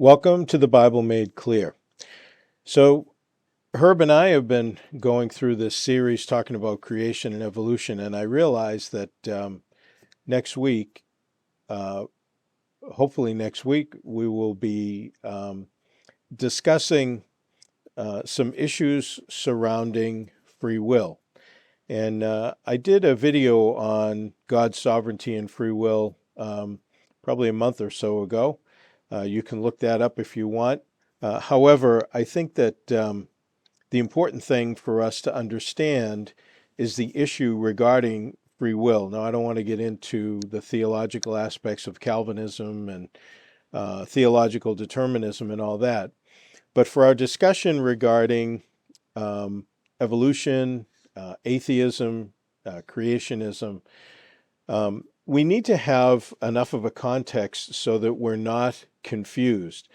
Welcome to the Bible Made Clear. So, Herb and I have been going through this series talking about creation and evolution, and I realized that next week, uh, hopefully next week, we will be discussing some issues surrounding free will. And I did a video on God's sovereignty and free will probably a month or so ago. You can look that up if you want. However, I think that the important thing for us to understand is the issue regarding free will. Now, I don't want to get into the theological aspects of Calvinism and theological determinism and all that, but for our discussion regarding evolution, atheism, creationism, we need to have enough of a context so that we're not confused.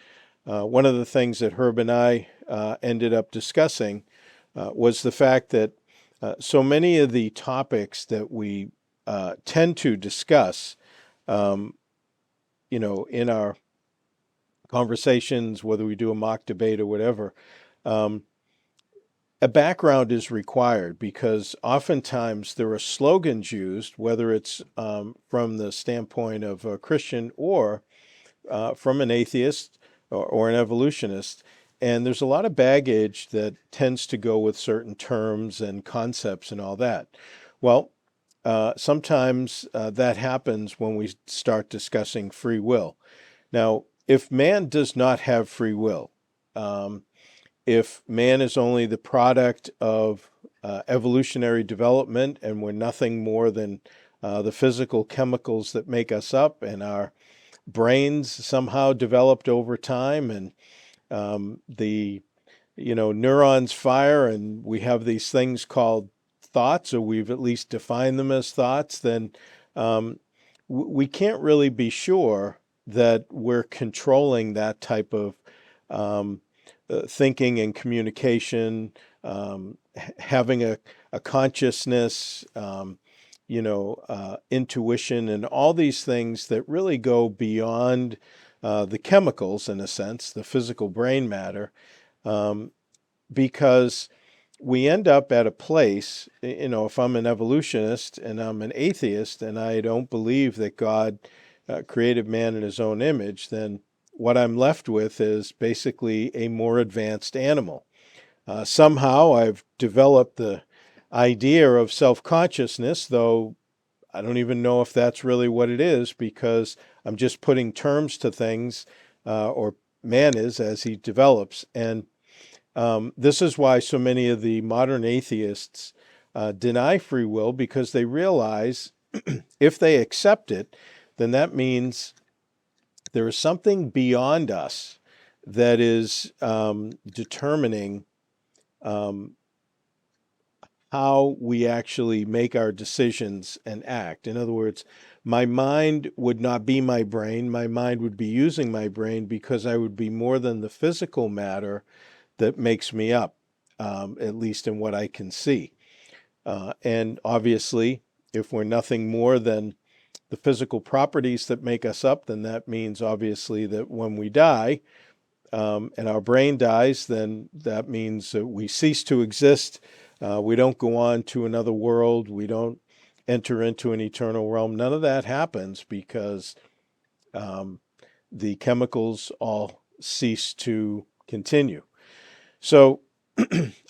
One of the things that Herb and I ended up discussing was the fact that so many of the topics that we tend to discuss, um, in our conversations, whether we do a mock debate or whatever, um, a background is required because oftentimes there are slogans used, whether it's from the standpoint of a Christian or from an atheist or an evolutionist. And there's a lot of baggage that tends to go with certain terms and concepts and all that. Well, sometimes that happens when we start discussing free will. Now, if man does not have free will, um, if man is only the product of evolutionary development and we're nothing more than the physical chemicals that make us up and our brains somehow developed over time and the neurons fire and we have these things called thoughts, or we've at least defined them as thoughts, then um, we can't really be sure that we're controlling that type of um, thinking and communication, having a consciousness, intuition, and all these things that really go beyond the chemicals, in a sense, the physical brain matter, um, because we end up at a place, if I'm an evolutionist and I'm an atheist and I don't believe that God created man in his own image, then what I'm left with is basically a more advanced animal. Somehow I've developed the idea of self consciousness, though I don't even know if that's really what it is because I'm just putting terms to things, or man is as he develops. And this is why so many of the modern atheists deny free will because they realize if they accept it, then that means there is something beyond us that is determining um, how we actually make our decisions and act. In other words, my mind would not be my brain. My mind would be using my brain because I would be more than the physical matter that makes me up, at least in what I can see. And obviously, if we're nothing more than the physical properties that make us up, then that means obviously that when we die and our brain dies, then that means that we cease to exist. We don't go on to another world. We don't enter into an eternal realm. None of that happens because um, the chemicals all cease to continue. So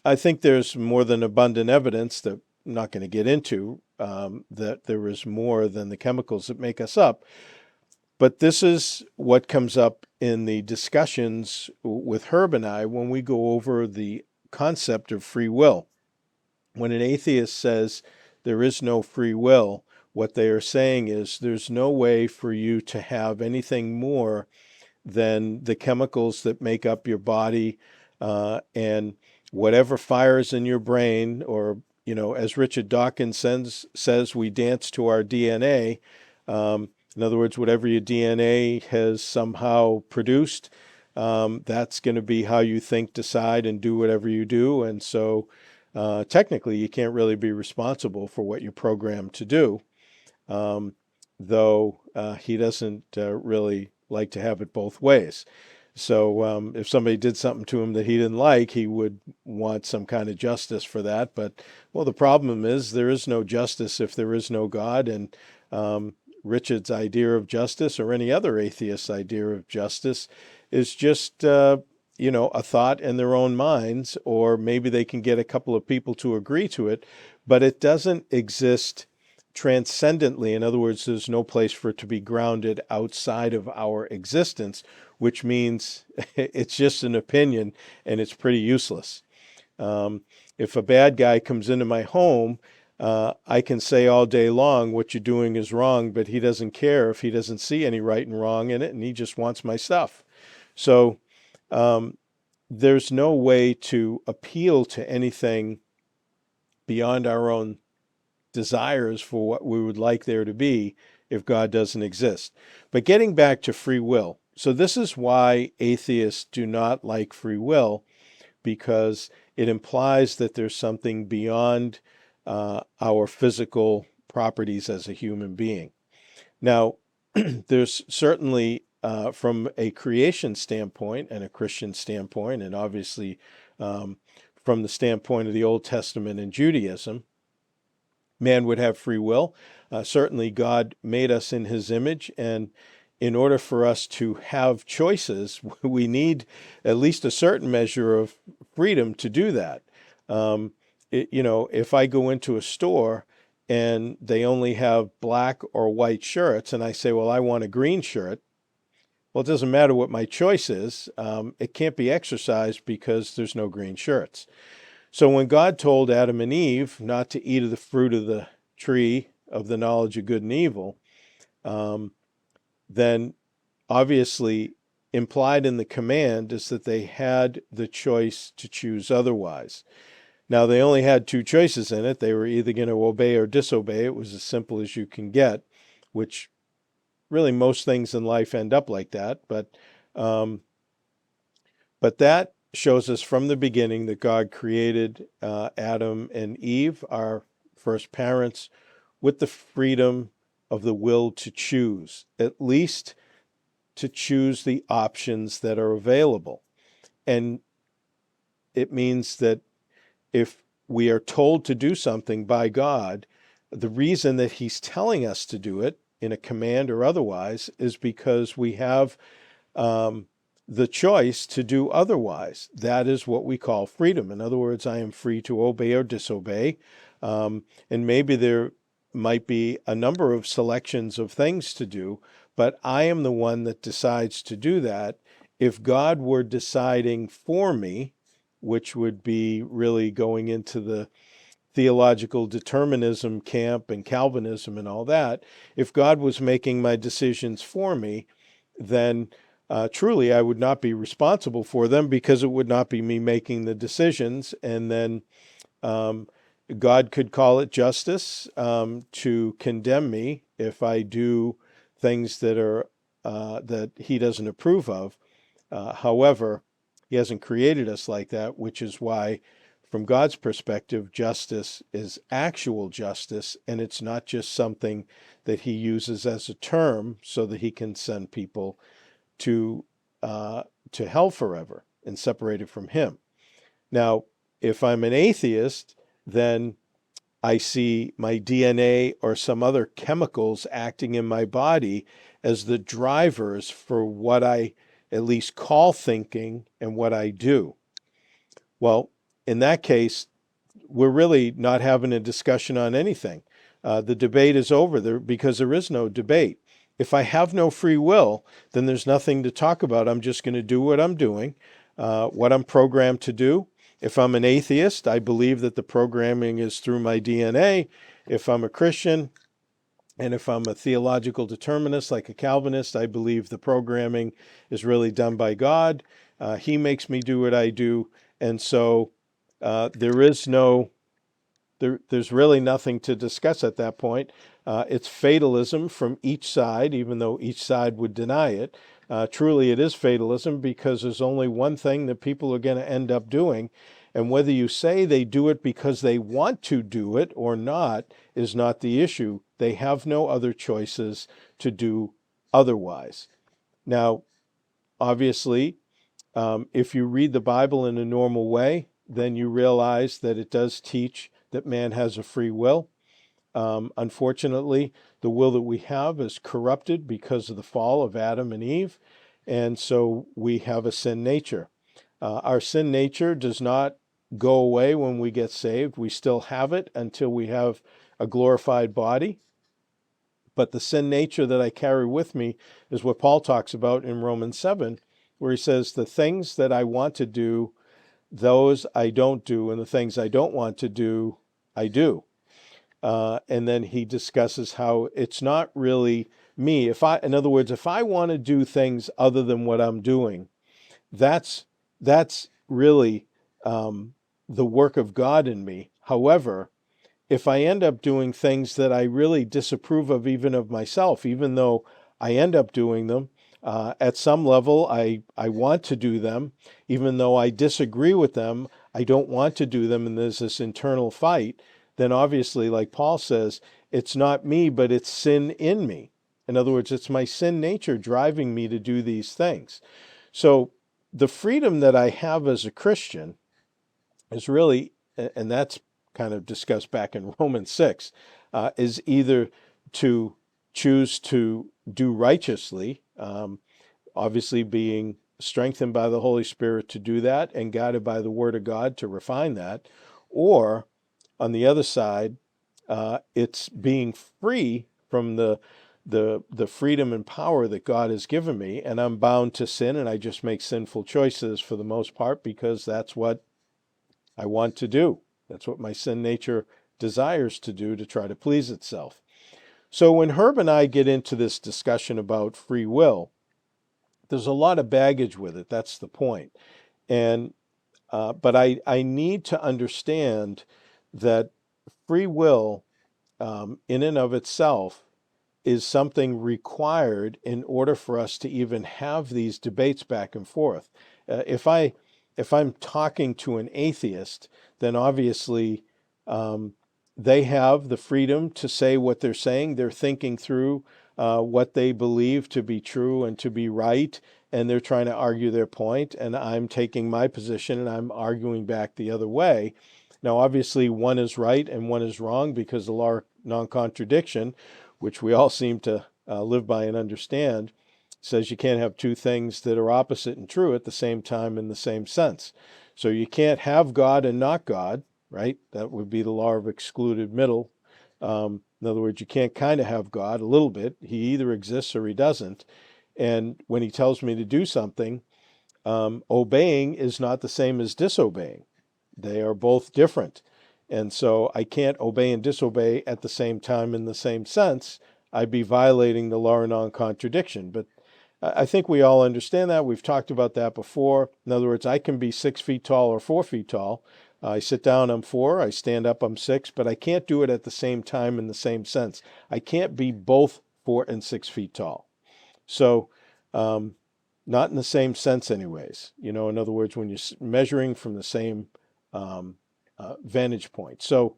I think there's more than abundant evidence that I'm not going to get into, that there is more than the chemicals that make us up. But this is what comes up in the discussions with Herb and I when we go over the concept of free will. When an atheist says there is no free will, what they are saying is there's no way for you to have anything more than the chemicals that make up your body, and whatever fires in your brain, or as Richard Dawkins says, we dance to our DNA. In other words, whatever your DNA has somehow produced, that's going to be how you think, decide, and do whatever you do. And so, technically, you can't really be responsible for what you're programmed to do, um, though he doesn't really like to have it both ways. So if somebody did something to him that he didn't like, he would want some kind of justice for that. But, well, the problem is there is no justice if there is no God. And um, Richard's idea of justice, or any other atheist's idea of justice, is just, a thought in their own minds, or maybe they can get a couple of people to agree to it, but it doesn't exist transcendently. In other words, there's no place for it to be grounded outside of our existence, which means it's just an opinion and it's pretty useless. Um, if a bad guy comes into my home, I can say all day long what you're doing is wrong, but he doesn't care if he doesn't see any right and wrong in it, and he just wants my stuff. So um, there's no way to appeal to anything beyond our own desires for what we would like there to be if God doesn't exist. But getting back to free will, so this is why atheists do not like free will, because it implies that there's something beyond our physical properties as a human being. Now, there's certainly, from a creation standpoint and a Christian standpoint, and obviously um, from the standpoint of the Old Testament and Judaism, man would have free will. Certainly, God made us in his image, and in order for us to have choices, we need at least a certain measure of freedom to do that. Um, if I go into a store and they only have black or white shirts, and I say, well, I want a green shirt, well, it doesn't matter what my choice is. It can't be exercised because there's no green shirts. So when God told Adam and Eve not to eat of the fruit of the tree of the knowledge of good and evil, then obviously implied in the command is that they had the choice to choose otherwise. Now, they only had two choices in it. They were either going to obey or disobey. It was as simple as you can get, which really most things in life end up like that. Um, but that shows us from the beginning that God created Adam and Eve, our first parents, with the freedom of the will to choose, at least to choose the options that are available. And it means that if we are told to do something by God, the reason that he's telling us to do it in a command or otherwise is because we have the choice to do otherwise. That is what we call freedom. In other words, I am free to obey or disobey. And maybe there might be a number of selections of things to do, but I am the one that decides to do that. If God were deciding for me, which would be really going into the theological determinism camp and Calvinism and all that, if God was making my decisions for me, then truly I would not be responsible for them, because it would not be me making the decisions. And then God could call it justice to condemn me if I do things that are that he doesn't approve of. However, he hasn't created us like that, which is why, from God's perspective, justice is actual justice, and it's not just something that he uses as a term so that he can send people to hell forever and separated from him. Now, if I'm an atheist, then I see my DNA or some other chemicals acting in my body as the drivers for what I at least call thinking and what I do. Well, in that case, we're really not having a discussion on anything. The debate is over there because there is no debate. If I have no free will, then there's nothing to talk about. I'm just going to do what I'm doing, what I'm programmed to do. If I'm an atheist, I believe that the programming is through my DNA. If I'm a Christian, and if I'm a theological determinist like a Calvinist, I believe the programming is really done by God. He makes me do what I do. And so there's really nothing to discuss at that point. It's fatalism from each side, even though each side would deny it. Truly, it is fatalism, because there's only one thing that people are going to end up doing. And whether you say they do it because they want to do it or not is not the issue. They have no other choices to do otherwise. Now, obviously, If you read the Bible in a normal way, then you realize that it does teach that man has a free will. Unfortunately, the will that we have is corrupted because of the fall of Adam and Eve, and so we have a sin nature. Our sin nature does not go away when we get saved. We still have it until we have a glorified body. But the sin nature that I carry with me is what Paul talks about in Romans 7, where he says, the things that I want to do, those I don't do, and the things I don't want to do, I do. And then he discusses how it's not really me. In other words, if I want to do things other than what I'm doing, that's really the work of God in me. However, if I end up doing things that I really disapprove of, even of myself, even though I end up doing them, at some level, I want to do them, even though I disagree with them, I don't want to do them, and there's this internal fight, then obviously, like Paul says, it's not me, but it's sin in me. In other words, it's my sin nature driving me to do these things. So the freedom that I have as a Christian is really, and that's kind of discussed back in Romans 6, is either to choose to do righteously, obviously being strengthened by the Holy Spirit to do that and guided by the Word of God to refine that, or on the other side, it's being free from the freedom and power that God has given me, and I'm bound to sin, and I just make sinful choices for the most part because that's what I want to do. That's what my sin nature desires to do to try to please itself. So when Herb and I get into this discussion about free will, there's a lot of baggage with it. That's the point. And but I need to understand that free will, in and of itself, is something required in order for us to even have these debates back and forth. If I'm talking to an atheist, then obviously they have the freedom to say what they're saying. They're thinking through what they believe to be true and to be right, and they're trying to argue their point, and I'm taking my position and I'm arguing back the other way. Now, obviously, one is right and one is wrong because the law of non-contradiction, which we all seem to live by and understand, says you can't have two things that are opposite and true at the same time in the same sense. So you can't have God and not God, right? That would be the law of excluded middle. In other words, you can't kind of have God a little bit. He either exists or he doesn't. And when he tells me to do something, obeying is not the same as disobeying. They are both different. And so I can't obey and disobey at the same time in the same sense. I'd be violating the law of non-contradiction. But I think we all understand that. We've talked about that before. In other words, I can be 6 feet tall or 4 feet tall. I sit down, I'm 4. I stand up, I'm 6. But I can't do it at the same time in the same sense. I can't be both 4 and 6 feet tall. So, not in the same sense anyways. In other words, when you're measuring from the same vantage point. So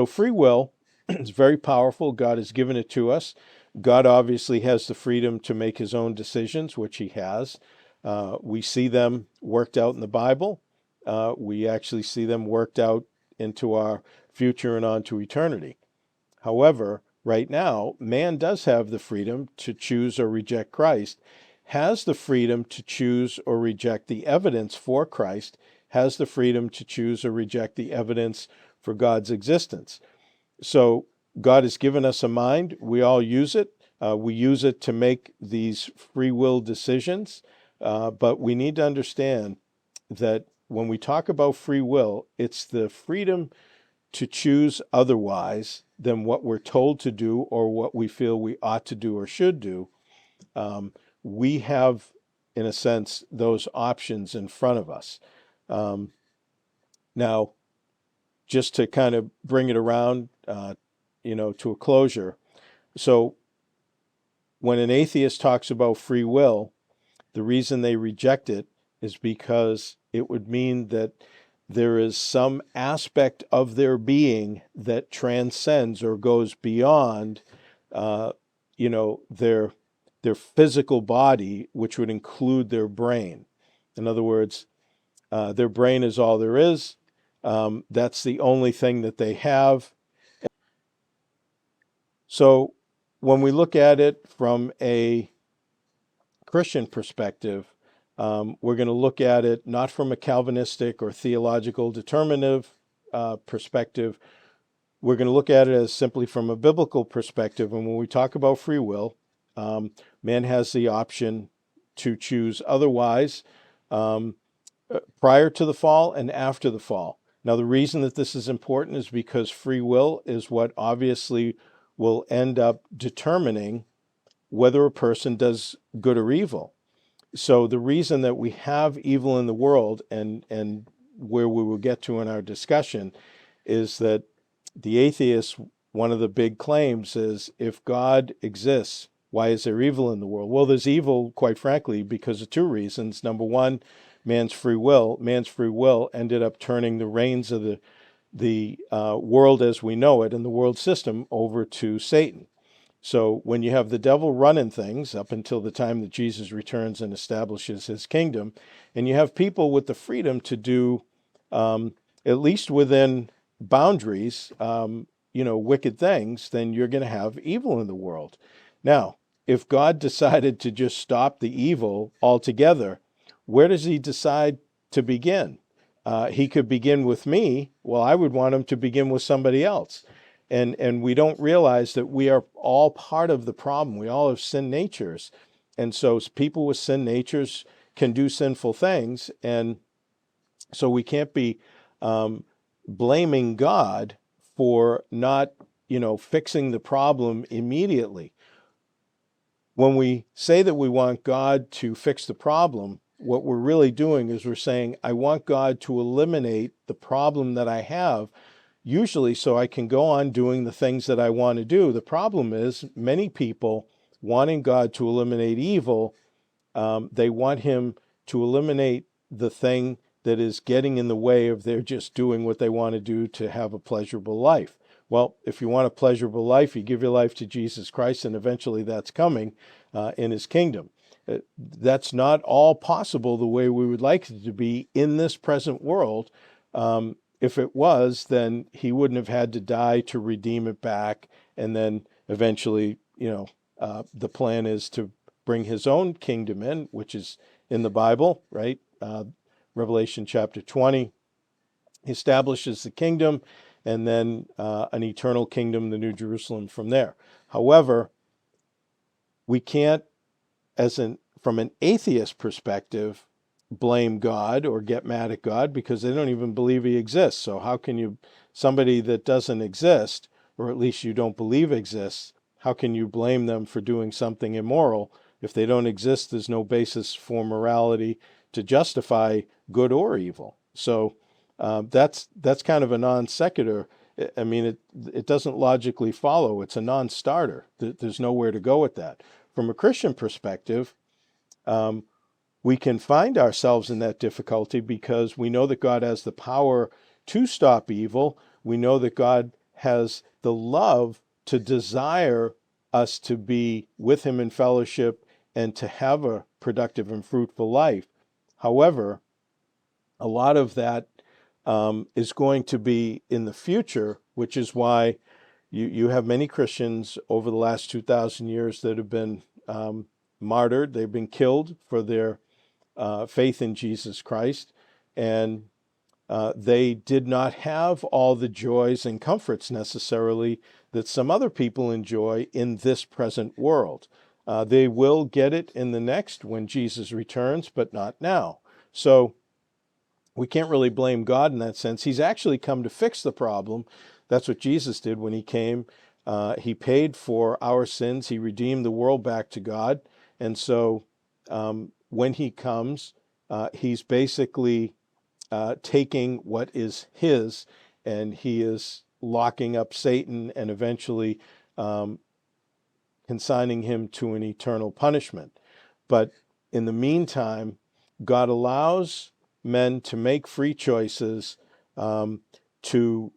free will is very powerful. God has given it to us. God obviously has the freedom to make his own decisions, which he has. We see them worked out in the Bible. We actually see them worked out into our future and onto eternity. However, right now, man does have the freedom to choose or reject Christ, has the freedom to choose or reject the evidence for Christ, has the freedom to choose or reject the evidence for God's existence. So God has given us a mind. We all use it. We use it to make these free will decisions. But we need to understand that when we talk about free will, it's the freedom to choose otherwise than what we're told to do or what we feel we ought to do or should do. We have, in a sense, those options in front of us. Now, just to kind of bring it around, to a closure. So when an atheist talks about free will, the reason they reject it is because it would mean that there is some aspect of their being that transcends or goes beyond, their their physical body, which would include their brain. In other words, their brain is all there is. That's the only thing that they have. So when we look at it from a Christian perspective, we're going to look at it not from a Calvinistic or theological determinative perspective. We're going to look at it as simply from a biblical perspective. And when we talk about free will, man has the option to choose otherwise prior to the fall and after the fall. Now, the reason that this is important is because free will is what obviously will end up determining whether a person does good or evil. So the reason that we have evil in the world, and where we will get to in our discussion, is that the atheists, one of the big claims is, if God exists, why is there evil in the world? Well, there's evil, quite frankly, because of two reasons. Number one, man's free will. Man's free will ended up turning the reins of the world as we know it and the world system over to Satan. So when you have the devil running things up until the time that Jesus returns and establishes his kingdom, and you have people with the freedom to do, at least within boundaries, wicked things, then you're going to have evil in the world. Now, if God decided to just stop the evil altogether, where does he decide to begin? He could begin with me. Well, I would want him to begin with somebody else. And we don't realize that we are all part of the problem. We all have sin natures. And so people with sin natures can do sinful things. And so we can't be blaming God for not, fixing the problem immediately. When we say that we want God to fix the problem, what we're really doing is we're saying, I want God to eliminate the problem that I have, usually so I can go on doing the things that I want to do. The problem is many people wanting God to eliminate evil, they want him to eliminate the thing that is getting in the way of their just doing what they want to do to have a pleasurable life. Well, if you want a pleasurable life, you give your life to Jesus Christ, and eventually that's coming in his kingdom. That's not all possible the way we would like it to be in this present world. If it was, then he wouldn't have had to die to redeem it back. And then eventually, the plan is to bring his own kingdom in, which is in the Bible, right? Revelation chapter 20 establishes the kingdom, and then an eternal kingdom, the New Jerusalem from there. However, we can't, from an atheist perspective, blame God or get mad at God, because they don't even believe he exists. So how can somebody that doesn't exist, or at least you don't believe exists, how can you blame them for doing something immoral? If they don't exist, there's no basis for morality to justify good or evil. So that's kind of a non sequitur. I mean, it doesn't logically follow. It's a non-starter. There's nowhere to go with that. From a Christian perspective, we can find ourselves in that difficulty because we know that God has the power to stop evil. We know that God has the love to desire us to be with him in fellowship and to have a productive and fruitful life. However, a lot of that is going to be in the future, which is why you have many Christians over the last 2,000 years that have been martyred. They've been killed for their faith in Jesus Christ, and they did not have all the joys and comforts necessarily that some other people enjoy in this present world. They will get it in the next when Jesus returns, but not now. So we can't really blame God in that sense. He's actually come to fix the problem. That's what Jesus did when he came. He paid for our sins. He redeemed the world back to God. And so when he comes, he's basically taking what is his, and he is locking up Satan and eventually consigning him to an eternal punishment. But in the meantime, God allows men to make free choices to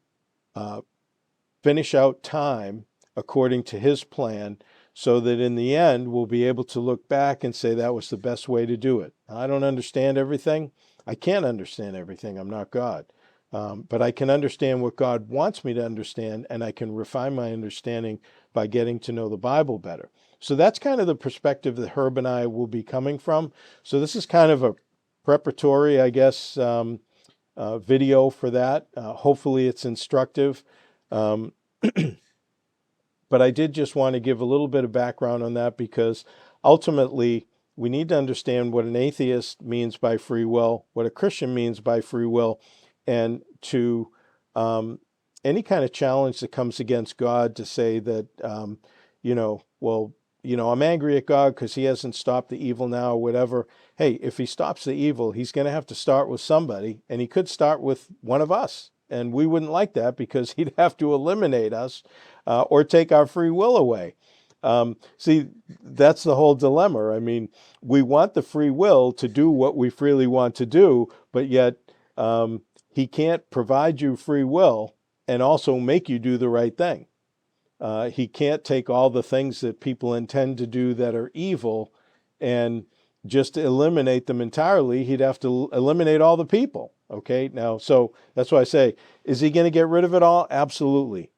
finish out time according to his plan, so that in the end we'll be able to look back and say that was the best way to do it. I don't understand everything. I can't understand everything. I'm not God. But I can understand what God wants me to understand, and I can refine my understanding by getting to know the Bible better. So that's kind of the perspective that Herb and I will be coming from. So this is kind of a preparatory, I guess, video for that. Hopefully it's instructive. Um, but I did just want to give a little bit of background on that, because ultimately we need to understand what an atheist means by free will, what a Christian means by free will, and to um, any kind of challenge that comes against God to say that, well, I'm angry at God because he hasn't stopped the evil now or whatever. Hey, if he stops the evil, he's going to have to start with somebody, and he could start with one of us. And we wouldn't like that, because he'd have to eliminate us or take our free will away. See, that's the whole dilemma. I mean, we want the free will to do what we freely want to do, but yet he can't provide you free will and also make you do the right thing. He can't take all the things that people intend to do that are evil and just eliminate them entirely. He'd have to eliminate all the people. Okay, now, so that's why I say, is he going to get rid of it all? Absolutely.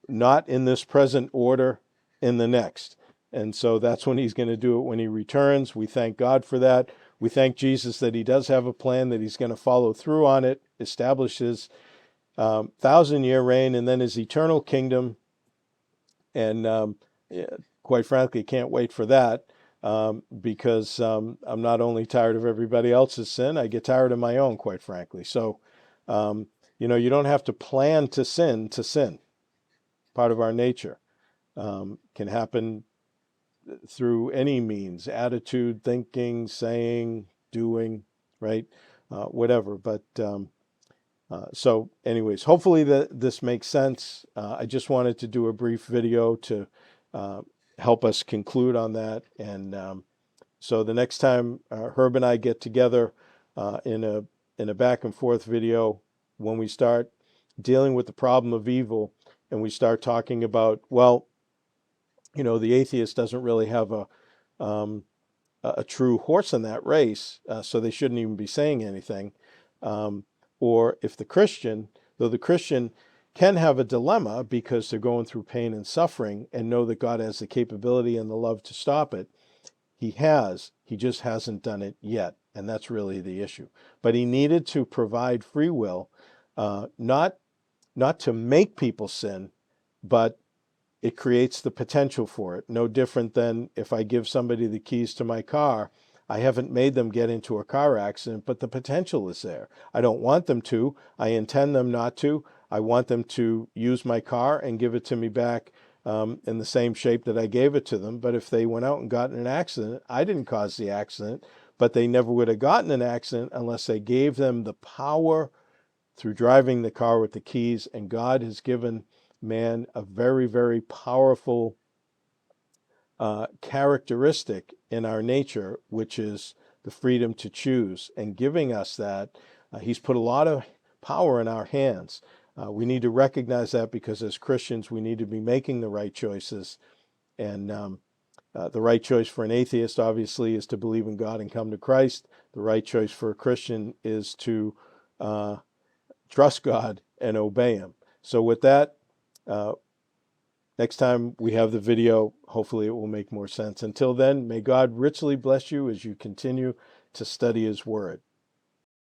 Not in this present order, in the next. And so that's when he's going to do it, when he returns. We thank God for that. We thank Jesus that he does have a plan, that he's going to follow through on it, establish his 1,000-year reign, and then his eternal kingdom. And yeah, quite frankly, can't wait for that, because I'm not only tired of everybody else's sin, I get tired of my own, quite frankly. So, you don't have to plan to sin to sin. Part of our nature can happen through any means, attitude, thinking, saying, doing, right? Whatever. But so anyways, hopefully this makes sense. I just wanted to do a brief video to help us conclude on that. And so the next time Herb and I get together in a back and forth video, when we start dealing with the problem of evil, and we start talking about, well, the atheist doesn't really have a true horse in that race, so they shouldn't even be saying anything. Or if the Christian, though the Christian can have a dilemma because they're going through pain and suffering and know that God has the capability and the love to stop it, he just hasn't done it yet. And that's really the issue. But he needed to provide free will, not to make people sin, but it creates the potential for it. No different than if I give somebody the keys to my car, I haven't made them get into a car accident, but the potential is there. I don't want them to. I intend them not to. I want them to use my car and give it to me back in the same shape that I gave it to them. But if they went out and got in an accident, I didn't cause the accident, but they never would have gotten an accident unless I gave them the power through driving the car with the keys. And God has given man a very, very powerful characteristic in our nature, which is the freedom to choose. And giving us that, he's put a lot of power in our hands. We need to recognize that, because as Christians, we need to be making the right choices. And the right choice for an atheist, obviously, is to believe in God and come to Christ. The right choice for a Christian is to trust God and obey him. So with that, next time we have the video, hopefully it will make more sense. Until then, may God richly bless you as you continue to study his word.